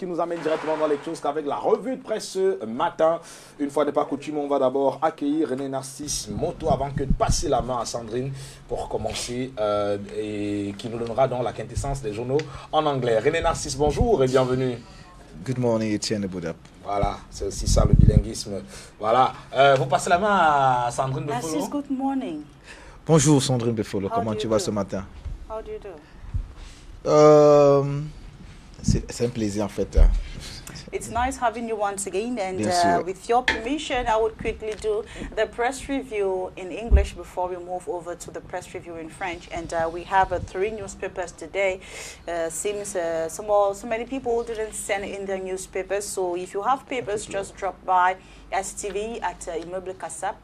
qui nous amène directement dans les kiosques avec la revue de presse ce matin. Une fois n'est pas coutume, on va d'abord accueillir René Narcisse Moto avant que de passer la main à Sandrine pour commencer et qui nous donnera donc la quintessence des journaux en anglais. René Narcisse, bonjour et bienvenue. Good morning, Etienne Boudap. Voilà, c'est aussi ça le bilinguisme. Voilà, vous passez la main à Sandrine Befolo. Narcisse, good morning. Bonjour Sandrine Befolo, comment tu vas ce matin? How do you do? C'est un plaisir en fait. It's nice having you once again, and with your permission, I would quickly do the press review in English before we move over to the press review in French. And we have 3 newspapers today. Seems so many people didn't send in their newspapers, so if you have papers, just drop by STV at Immeuble Kasap,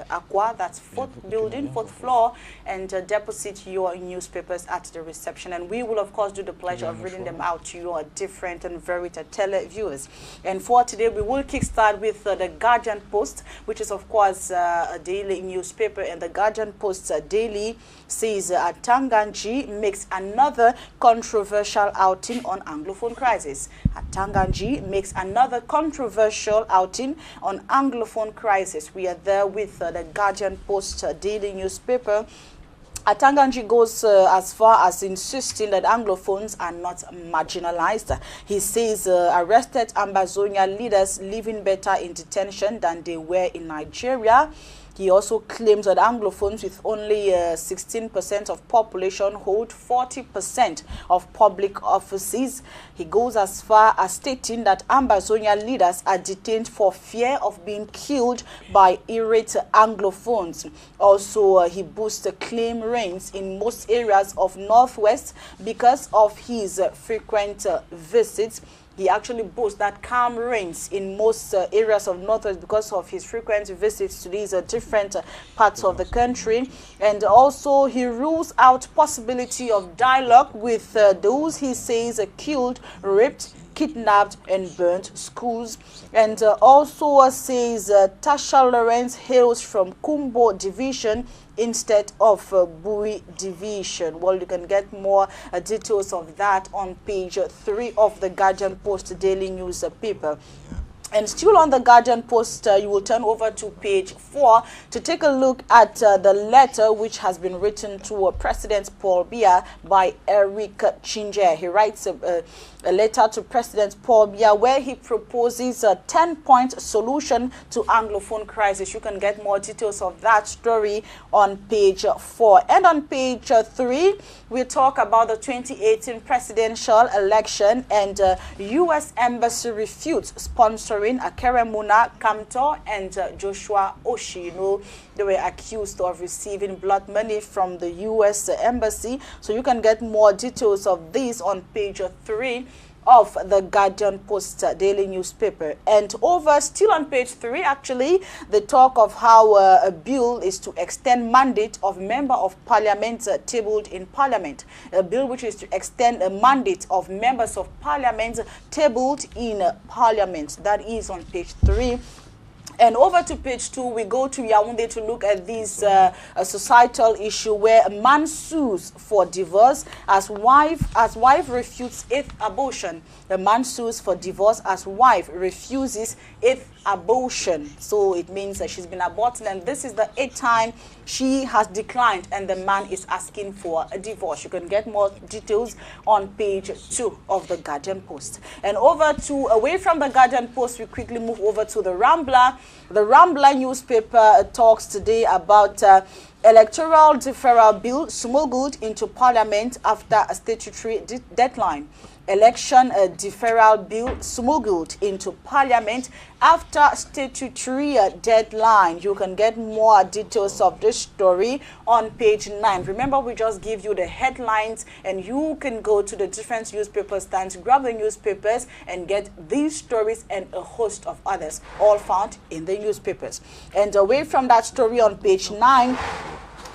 Aqua, that's 4th building, 4th floor, and deposit your newspapers at the reception. And we will, of course, do the pleasure of reading them out to your different and varied televiewers. And for today, we will kickstart with the Guardian Post, which is, of course, a daily newspaper. And the Guardian Post daily says Atanganji makes another controversial outing on Anglophone crisis. Atanganji makes another controversial outing on Anglophone crisis. We are there with the Guardian Post daily newspaper. Atanganji goes as far as insisting that Anglophones are not marginalized. He says arrested Ambazonia leaders living better in detention than they were in Nigeria. He also claims that Anglophones with only 16% of population hold 40% of public offices. He goes as far as stating that Ambazonia leaders are detained for fear of being killed by irate Anglophones. Also, he boasts the claim reigns in most areas of Northwest because of his frequent visits. He actually boasts that calm reigns in most areas of Northwest because of his frequent visits to these different parts of the country. And also he rules out possibility of dialogue with those he says killed, raped, kidnapped and burnt schools. And also says Tasha Lawrence hails from Kumbo Division instead of Bui Division. Well, you can get more details of that on page 3 of the Guardian Post daily newspaper. And still on the Guardian Post, you will turn over to page 4 to take a look at the letter which has been written to President Paul Biya by Eric Chinje. He writes a letter to President Paul Biya where he proposes a 10-point solution to Anglophone crisis. You can get more details of that story on page 4. And on page 3, we talk about the 2018 presidential election, and U.S. Embassy refutes sponsoring Akere Muna Kamto and Joshua Oshi. You know, they were accused of receiving blood money from the U.S. Embassy. So you can get more details of this on page 3 of the Guardian Post daily newspaper. And over still on page 3, actually, the talk of how a bill is to extend mandate of member of parliament tabled in parliament. A bill which is to extend a mandate of members of parliament tabled in parliament. That is on page 3. And over to page 2, we go to Yaoundé to look at this societal issue where a man sues for divorce as wife refutes 8th abortion. The man sues for divorce as wife refuses 8th abortion. So it means that she's been aborted, and this is the 8th time she has declined, and the man is asking for a divorce. You can get more details on page 2 of the Guardian Post. And away from the Guardian Post, we quickly move over to the Rambler. The Rambler newspaper talks today about electoral deferral bill smuggled into parliament after a statutory deadline. Election deferral bill smuggled into parliament after statutory deadline. You can get more details of this story on page 9. Remember, we just give you the headlines, and you can go to the different newspaper stands, grab the newspapers, and get these stories and a host of others, all found in the newspapers. And away from that story on page 9,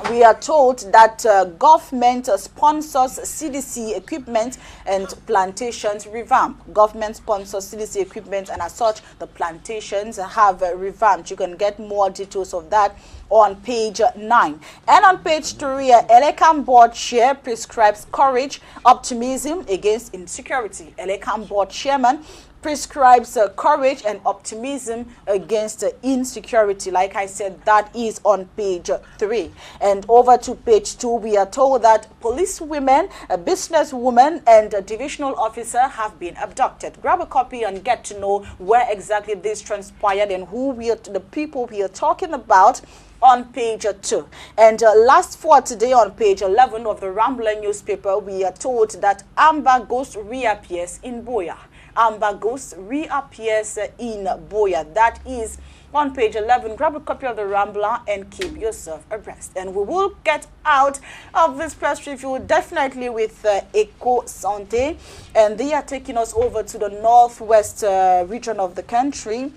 we are told that government sponsors CDC equipment and plantations revamp. Government sponsors CDC equipment, and as such, the plantations have revamped. You can get more details of that on page 9. And on page 3, Elekam board chair prescribes courage, optimism against insecurity. Elekam board chairman prescribes courage and optimism against insecurity. Like I said, that is on page 3. And over to page 2, we are told that police women, a businesswoman, and a divisional officer have been abducted. Grab a copy and get to know where exactly this transpired and who the people we are talking about on page 2. And last for today, on page 11 of the Rambler newspaper, we are told that Amber Ghost reappears in Buea. Amber Ghost reappears in Buea. That is on page 11. Grab a copy of the Rambler and keep yourself abreast. And we will get out of this press review definitely with Eco Sante. And they are taking us over to the northwest region of the country.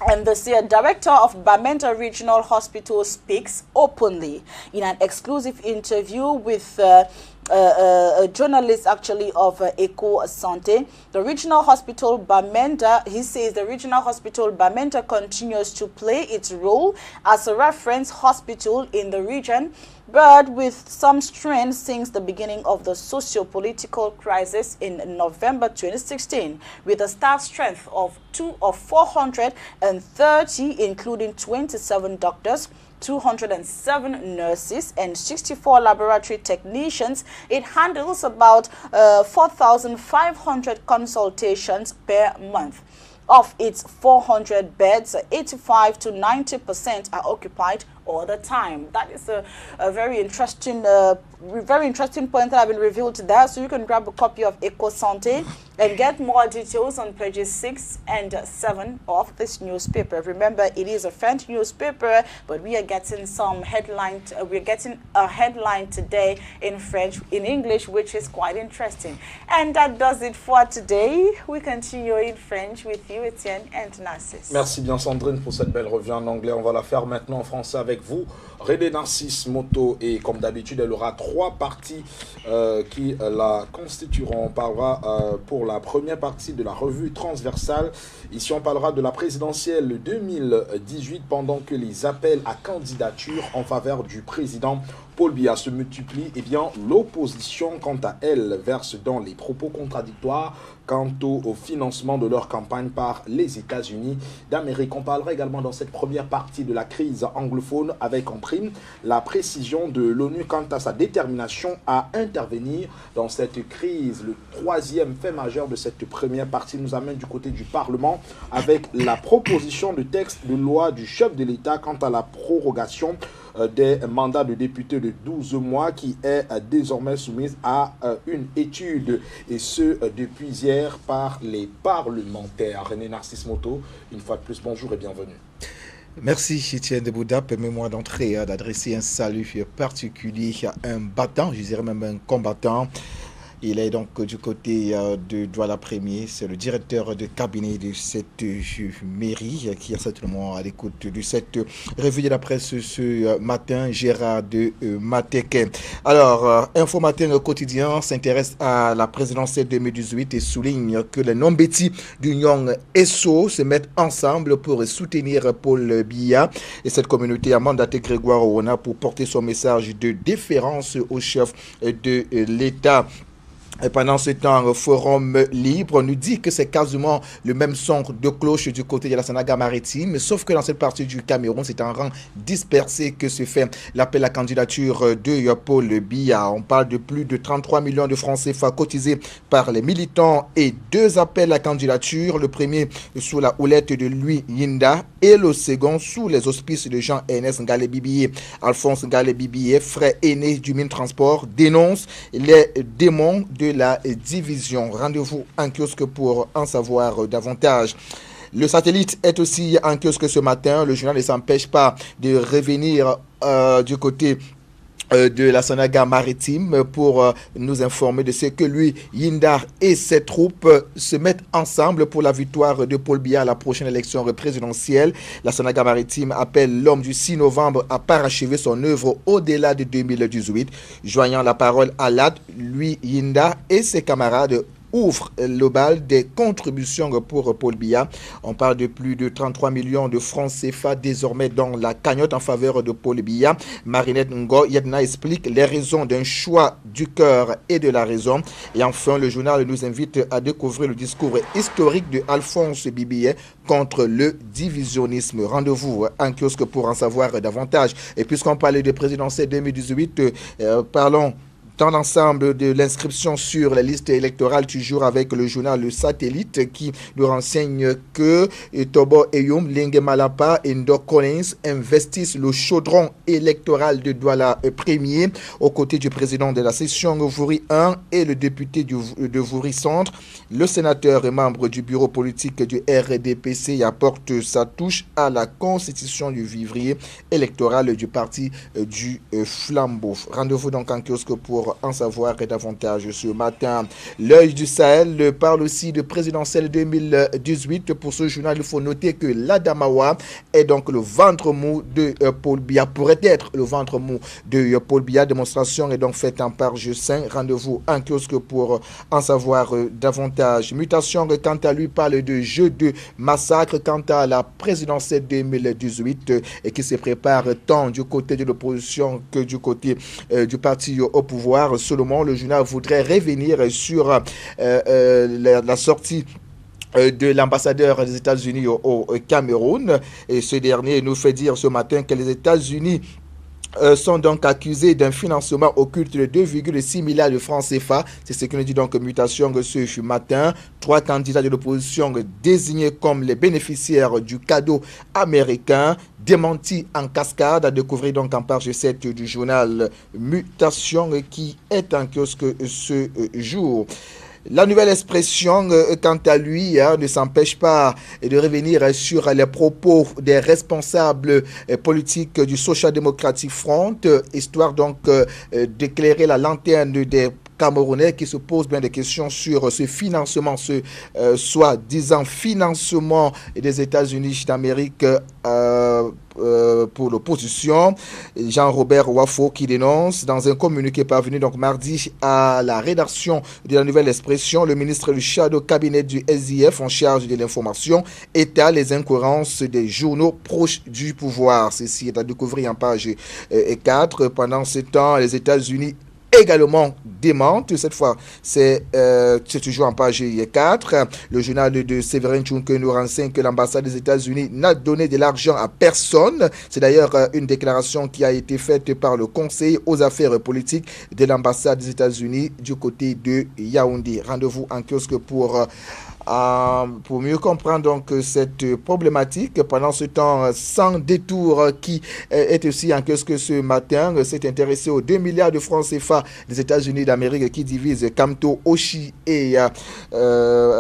And the director of Bamenda Regional Hospital speaks openly in an exclusive interview with a journalist actually of Eco Sante. The regional hospital Bamenda, he says the regional hospital Bamenda continues to play its role as a reference hospital in the region, but with some strain since the beginning of the socio-political crisis in November 2016, with a staff strength of 430, including 27 doctors, 207 nurses, and 64 laboratory technicians. It handles about 4,500 consultations per month. Of its 400 beds, 85 to 90% are occupied all the time. That is a very interesting point that have been revealed there. So you can grab a copy of Eco Sante and get more details on pages 6 and 7 of this newspaper. Remember, it is a French newspaper, but we are getting some headline. We're getting a headline today in French, in English, which is quite interesting. And that does it for today. We continue in French with you, Etienne and Narcisse. Merci bien, Sandrine, pour cette belle revue en anglais. On va la faire maintenant en français avec vous, René Narcisse Moto, et comme d'habitude elle aura 3 parties qui la constitueront. On parlera pour la première partie de la revue transversale. Ici on parlera de la présidentielle 2018, pendant que les appels à candidature en faveur du président Paul Biya se multiplient. Eh bien, l'opposition, quant à elle, verse dans les propos contradictoires quant au financement de leur campagne par les États-Unis d'Amérique. On parlera également dans cette première partie de la crise anglophone, avec en prime la précision de l'ONU quant à sa détermination à intervenir dans cette crise. Le troisième fait majeur de cette première partie nous amène du côté du Parlement, avec la proposition de texte de loi du chef de l'État quant à la prorogation des mandats de députés de 12 mois, qui est désormais soumise à une étude, et ce depuis hier par les parlementaires. René Narcisse Moto, une fois de plus, bonjour et bienvenue. Merci, Etienne de Bouddha. Permets-moi d'entrer, d'adresser un salut particulier à un battant, je dirais même un combattant. Il est donc du côté de Douala Premier, c'est le directeur de cabinet de cette mairie qui est certainement à l'écoute de cette revue de la presse ce matin, Gérard de Mateke. Alors, Info Matin quotidien s'intéresse à la présidentielle 2018 et souligne que les non-bêtis d'Union SO se mettent ensemble pour soutenir Paul Biya, et cette communauté a mandaté Grégoire Ouona pour porter son message de déférence au chef de l'État. Et pendant ce temps, Forum Libre nous dit que c'est quasiment le même son de cloche du côté de la Sanaga maritime, sauf que dans cette partie du Cameroun, c'est en rang dispersé que se fait l'appel à candidature de Paul Biya. On parle de plus de 33 millions de francs CFA cotisés par les militants et 2 appels à candidature. Le premier sous la houlette de Louis Yinda et le second sous les auspices de Jean-Ernest Ngalé-Bibié. Alphonse Ngalé-Bibié, frère aîné du Mine Transport, dénonce les démons de la division. Rendez-vous en kiosque pour en savoir davantage. Le satellite est aussi en kiosque ce matin. Le journal ne s'empêche pas de revenir du côté de la Sanaga maritime pour nous informer de ce que lui, Yindar et ses troupes se mettent ensemble pour la victoire de Paul Biya à la prochaine élection présidentielle. La Sanaga maritime appelle l'homme du 6 novembre à parachever son œuvre au-delà de 2018. Joignant la parole à l'AD, lui, Yindar et ses camarades ouvre le bal des contributions pour Paul Biya. On parle de plus de 33 millions de francs CFA désormais dans la cagnotte en faveur de Paul Biya. Marinette Ngo Yedna explique les raisons d'un choix du cœur et de la raison. Et enfin, le journal nous invite à découvrir le discours historique de Alphonse Bibié contre le divisionnisme. Rendez-vous en kiosque pour en savoir davantage. Et puisqu'on parlait de présidentielle 2018, parlons dans l'ensemble de l'inscription sur la liste électorale, toujours avec le journal Le Satellite qui nous renseigne que Tobo Eyum, Lingue Malapa et Ndo Collins investissent le chaudron électoral de Douala premier aux côtés du président de la session Vouri 1 et le député de Vouri Centre. Le sénateur et membre du bureau politique du RDPC apporte sa touche à la constitution du vivrier électoral du parti du Flambeau. Rendez-vous donc en kiosque pour en savoir davantage ce matin. L'œil du Sahel parle aussi de présidentielle 2018. Pour ce journal, il faut noter que l'Adamawa est donc le ventre mou de Paul Biya, pourrait être le ventre mou de Paul Biya. Démonstration est donc faite en Parge 5. Rendez-vous en kiosque pour en savoir davantage. Mutation, quant à lui, parle de jeu de massacre quant à la présidentielle 2018 et qui se prépare tant du côté de l'opposition que du côté du parti au pouvoir. Seulement, le journal voudrait revenir sur la sortie de l'ambassadeur des États-Unis au Cameroun. Et ce dernier nous fait dire ce matin que les États-Unis sont donc accusés d'un financement occulte de 2,6 milliards de francs CFA. C'est ce que nous dit donc Mutation ce matin. 3 candidats de l'opposition désignés comme les bénéficiaires du cadeau américain, démentis en cascade, à découvrir donc en page 7 du journal Mutation qui est en kiosque ce jour. La nouvelle expression, quant à lui, ne s'empêche pas de revenir sur les propos des responsables politiques du Social Democratic Front, histoire donc d'éclairer la lanterne des Camerounais qui se posent bien des questions sur ce financement, ce soi-disant financement des États-Unis d'Amérique pour l'opposition. Jean-Robert Wafo qui dénonce dans un communiqué parvenu donc mardi à la rédaction de la nouvelle expression, le ministre du Shadow Cabinet du SDF en charge de l'information étale les incohérences des journaux proches du pouvoir. Ceci est à découvrir en page 4. Pendant ce temps, les États-Unis également démente. Cette fois, c'est toujours en page 4. Le journal de Séverin Tchounke nous renseigne que l'ambassade des États-Unis n'a donné de l'argent à personne. C'est d'ailleurs une déclaration qui a été faite par le conseiller aux affaires politiques de l'ambassade des États-Unis du côté de Yaoundé. Rendez-vous en kiosque pour mieux comprendre donc cette problématique. Pendant ce temps, sans détour, qui est aussi en kiosque ce matin, s'est intéressé aux 2 milliards de francs CFA des États-Unis d'Amérique qui divisent Kamto Oshi et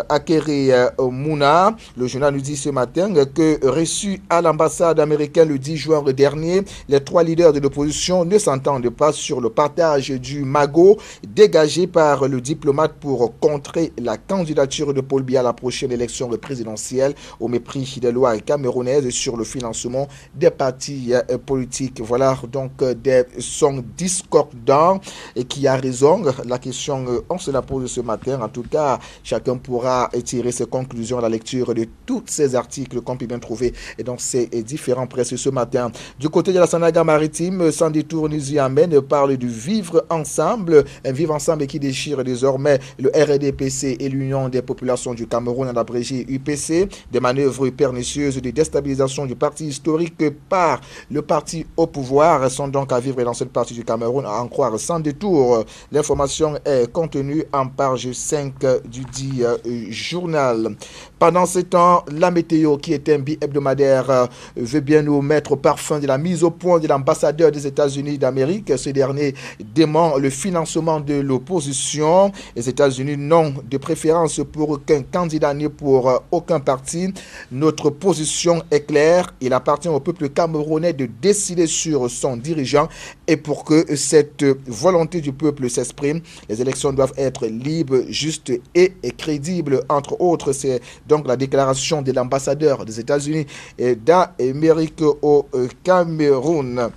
Akere Mouna. Le journal nous dit ce matin que reçu à l'ambassade américaine le 10 juin dernier, les 3 leaders de l'opposition ne s'entendent pas sur le partage du magot dégagé par le diplomate pour contrer la candidature de Paul Biya à la prochaine élection présidentielle, au mépris des lois camerounaises sur le financement des partis politiques. Voilà donc des sons discordants et qui a raison. La question, on se la pose ce matin. En tout cas, chacun pourra tirer ses conclusions à la lecture de tous ces articles qu'on peut bien trouver et donc ces différents presses ce matin. Du côté de la Sanaga maritime, sans détour nous y amène, parle du vivre ensemble, un vivre ensemble qui déchire désormais le RDPC et l'Union des populations du Cameroun, en abrégé UPC, des manœuvres pernicieuses de déstabilisation du parti historique par le parti au pouvoir sont donc à vivre dans cette partie du Cameroun, à en croire sans détour. L'information est contenue en page 5 du dit journal. Pendant ce temps, la météo, qui est un bi-hebdomadaire, veut bien nous mettre au parfum de la mise au point de l'ambassadeur des États-Unis d'Amérique. Ce dernier dément le financement de l'opposition. Les États-Unis n'ont de préférence pour aucun candidat ni pour aucun parti. Notre position est claire. Il appartient au peuple camerounais de décider sur son dirigeant et pour que cette volonté du peuple s'exprime, les élections doivent être libres, justes et crédibles. Entre autres, c'est donc la déclaration de l'ambassadeur des États-Unis d'Amérique au Cameroun.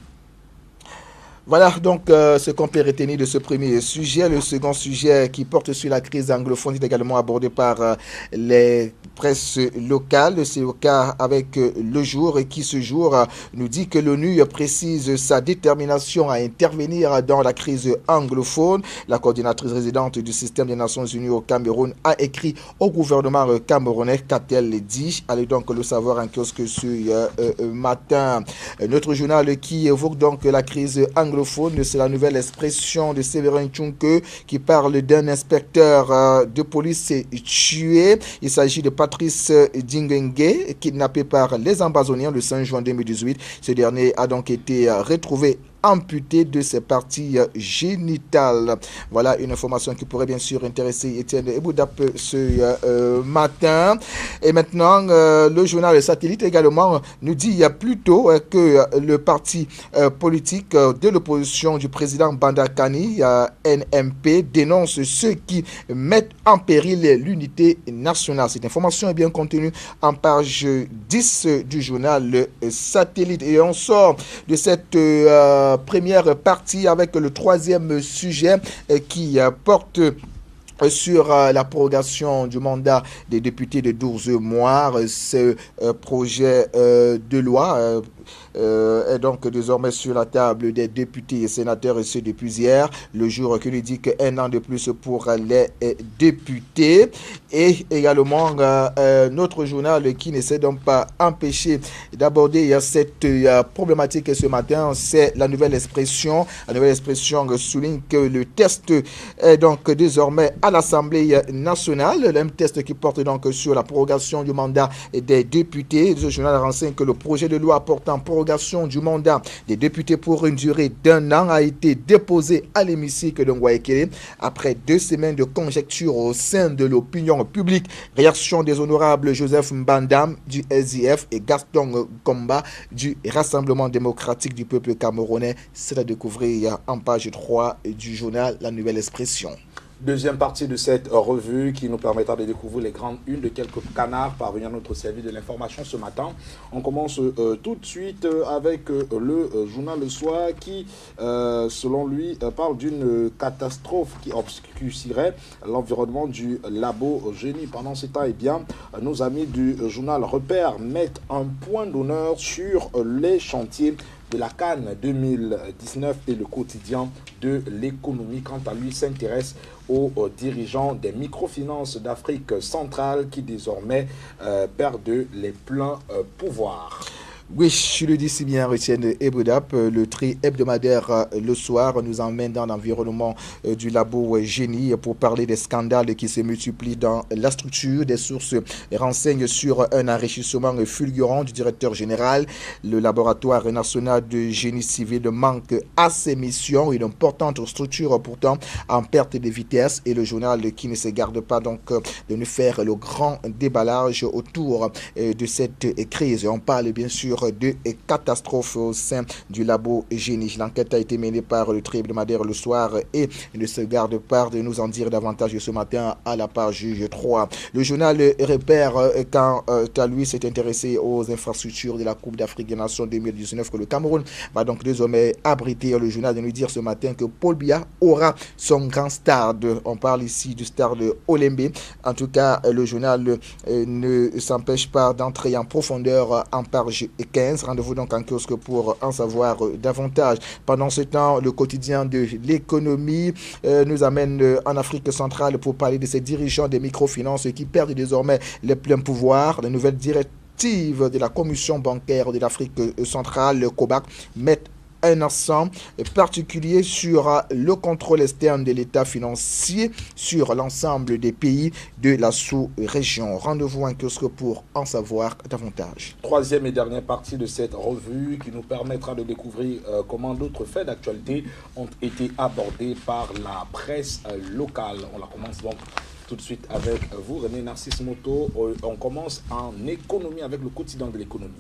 Voilà donc ce qu'on peut retenir de ce premier sujet. Le second sujet qui porte sur la crise anglophone est également abordé par les presses locales. C'est le cas avec Le Jour qui ce jour nous dit que l'ONU précise sa détermination à intervenir dans la crise anglophone. La coordinatrice résidente du système des Nations Unies au Cameroun a écrit au gouvernement camerounais. Qu'a-t-elle dit? Allez donc le savoir en kiosque ce matin. Notre journal qui évoque donc la crise anglophone, c'est la nouvelle expression de Séverin Tchunke qui parle d'un inspecteur de police tué. Il s'agit de Patrice Dingenge, kidnappé par les Ambazoniens le 5 juin 2018. Ce dernier a donc été retrouvé amputé de ses parties génitales. Voilà une information qui pourrait bien sûr intéresser Étienne Eboudap ce matin. Et maintenant, le journal Satellite également nous dit plutôt que le parti politique de l'opposition du président Bandakani, NMP, dénonce ceux qui mettent en péril l'unité nationale. Cette information est bien contenue en page 10 du journal Satellite. Et on sort de cette première partie avec le troisième sujet qui porte sur la prorogation du mandat des députés de 12 mois. Ce projet de loi est donc désormais sur la table des députés et sénateurs et ce depuis hier, le jour qui nous dit qu'un an de plus pour les députés. Et également notre journal qui ne s'est donc pas empêché d'aborder cette problématique ce matin, c'est la nouvelle expression. La nouvelle expression souligne que le test est donc désormais à l'Assemblée nationale, le même test qui porte donc sur la prorogation du mandat des députés. Ce journal renseigne que le projet de loi portant prorogation du mandat des députés pour une durée d'1 an a été déposé à l'hémicycle de Ngouaekele après 2 semaines de conjecture au sein de l'opinion publique. Réaction des honorables Joseph Mbandam du SIF et Gaston Komba du Rassemblement démocratique du peuple camerounais. C'est à découvrir en page 3 du journal La Nouvelle Expression. Deuxième partie de cette revue qui nous permettra de découvrir les grandes unes de quelques canards parvenus à notre service de l'information ce matin. On commence tout de suite avec le journal Le Soir qui, selon lui, parle d'une catastrophe qui obscurerait l'environnement du labo Génie. Pendant ce temps, eh bien, nos amis du journal Repère mettent un point d'honneur sur les chantiers de la Cannes 2019 et le quotidien de l'économie. Quant à lui, s'intéresse aux dirigeants des microfinances d'Afrique centrale qui désormais perdent les pleins pouvoirs. Oui, je le dis si bien, Étienne Eboudap, le tri hebdomadaire Le Soir nous emmène dans l'environnement du labo Génie pour parler des scandales qui se multiplient dans la structure. Des sources renseignent sur un enrichissement fulgurant du directeur général. Le laboratoire national de génie civil manque à ses missions. Une importante structure pourtant en perte de vitesse et le journal qui ne se garde pas donc de nous faire le grand déballage autour de cette crise. On parle bien sûr de catastrophes au sein du labo Génie. L'enquête a été menée par le tri hebdomadaire Le Soir et ne se garde pas de nous en dire davantage ce matin à la page 3. Le journal Repère, quant à lui, s'est intéressé aux infrastructures de la Coupe d'Afrique des Nations 2019 que le Cameroun va donc désormais abriter. Le journal de nous dire ce matin que Paul Biya aura son grand stade. On parle ici du stade Olembe. En tout cas, le journal ne s'empêche pas d'entrer en profondeur en page 15. Rendez-vous donc en kiosque pour en savoir davantage. Pendant ce temps, le quotidien de l'économie nous amène en Afrique centrale pour parler de ces dirigeants des microfinances qui perdent désormais les pleins pouvoirs. Les nouvelles directives de la Commission bancaire de l'Afrique centrale, le COBAC, mettent un accent particulier sur le contrôle externe de l'État financier sur l'ensemble des pays de la sous-région. Rendez-vous en kiosque pour en savoir davantage. Troisième et dernière partie de cette revue qui nous permettra de découvrir comment d'autres faits d'actualité ont été abordés par la presse locale. On la commence donc tout de suite avec vous, René Narcisse Moto. On commence en économie avec le quotidien de l'économie.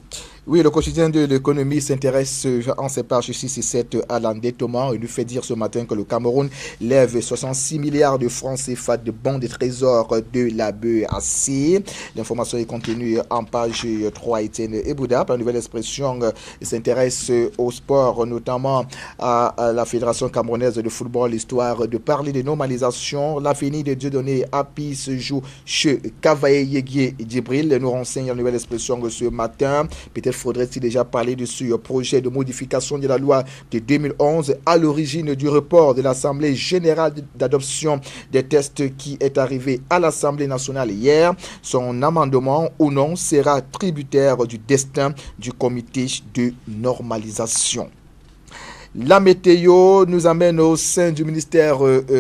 Oui, le quotidien de l'économie s'intéresse en ses pages 6 et 7 à l'endettement. Il nous fait dire ce matin que le Cameroun lève 66 milliards de francs CFA de bons de trésor de la BEAC. L'information est contenue en page 3, Étienne Ebouda. La nouvelle expression s'intéresse au sport, notamment à la Fédération camerounaise de football, histoire de parler de normalisation. L'avenir de Dieudonné Api se joue chez Kavaye Yégué Djibril. Nous renseigne la nouvelle expression ce matin. Peut-être faudrait-il déjà parler de ce projet de modification de la loi de 2011 à l'origine du report de l'Assemblée générale d'adoption des tests qui est arrivé à l'Assemblée nationale hier. Son amendement ou non sera tributaire du destin du comité de normalisation. La météo nous amène au sein du ministère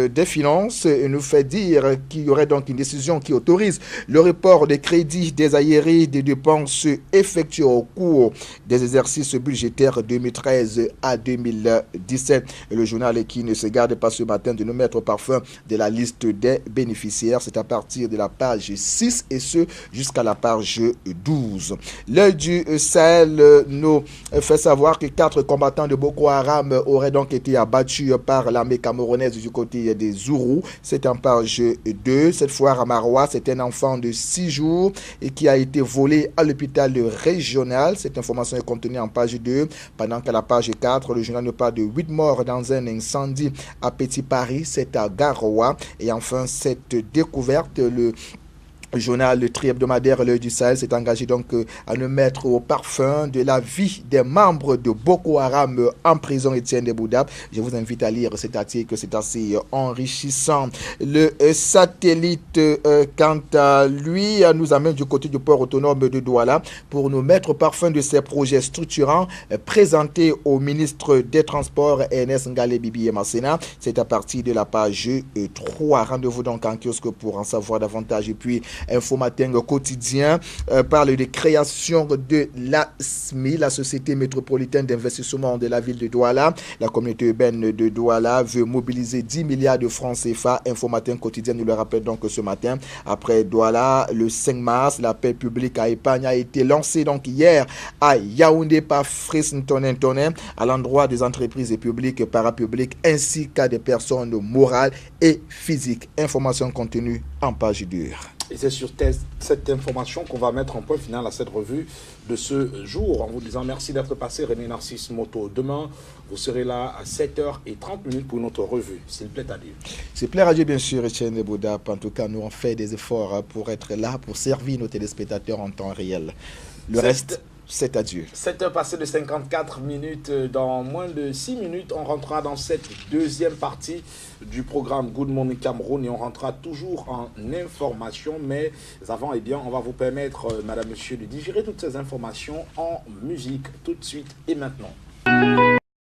des Finances et nous fait dire qu'il y aurait donc une décision qui autorise le report des crédits des aérés des dépenses effectuées au cours des exercices budgétaires 2013 à 2017. Et le journal qui ne se garde pas ce matin de nous mettre au parfum de la liste des bénéficiaires. C'est à partir de la page 6 et ce jusqu'à la page 12. L'œil du Sahel nous fait savoir que 4 combattants de Boko Haram aurait donc été abattu par l'armée camerounaise du côté des Zourous. C'est en page 2. Cette fois à Maroua, c'est un enfant de 6 jours et qui a été volé à l'hôpital régional. Cette information est contenue en page 2. Pendant qu'à la page 4, le journal nous parle de 8 morts dans un incendie à Petit Paris. C'est à Garoua. Et enfin, cette découverte, le journal le tri-hebdomadaire L'Œil du Sahel s'est engagé donc à nous mettre au parfum de la vie des membres de Boko Haram en prison, Étienne Ebouda. Je vous invite à lire cet article, c'est assez enrichissant. Le satellite, quant à lui, nous amène du côté du port autonome de Douala pour nous mettre au parfum de ces projets structurants présentés au ministre des Transports, Ernest Ngale Bibi Massena. C'est à partir de la page 3. Rendez-vous donc en kiosque pour en savoir davantage. Et puis, Info Matin quotidien parle de création de la SMI, la Société métropolitaine d'investissement de la ville de Douala. La communauté urbaine de Douala veut mobiliser 10 milliards de francs CFA. Info Matin quotidien nous le rappelle donc ce matin. Après Douala, le 5 mars, l'appel public à épargne a été lancé donc hier à Yaoundé par Fris Ntonen à l'endroit des entreprises publiques, parapubliques ainsi qu'à des personnes morales et physiques. Information contenue en page 2. Et c'est sur cette information qu'on va mettre un point final à cette revue de ce jour, en vous disant merci d'être passé, René Narcisse Moto. Demain, vous serez là à 7h30 pour notre revue, s'il plaît à Dieu. S'il plaît à Dieu, bien sûr, Etienne Ebouda. En tout cas, nous on fait des efforts pour être là, pour servir nos téléspectateurs en temps réel. Le reste, c'est à Dieu. 7h passées de 54 minutes. Dans moins de 6 minutes, on rentrera dans cette deuxième partie du programme Good Morning Cameroun et on rentrera toujours en information. Mais avant, eh bien, on va vous permettre, madame, monsieur, de digérer toutes ces informations en musique tout de suite et maintenant.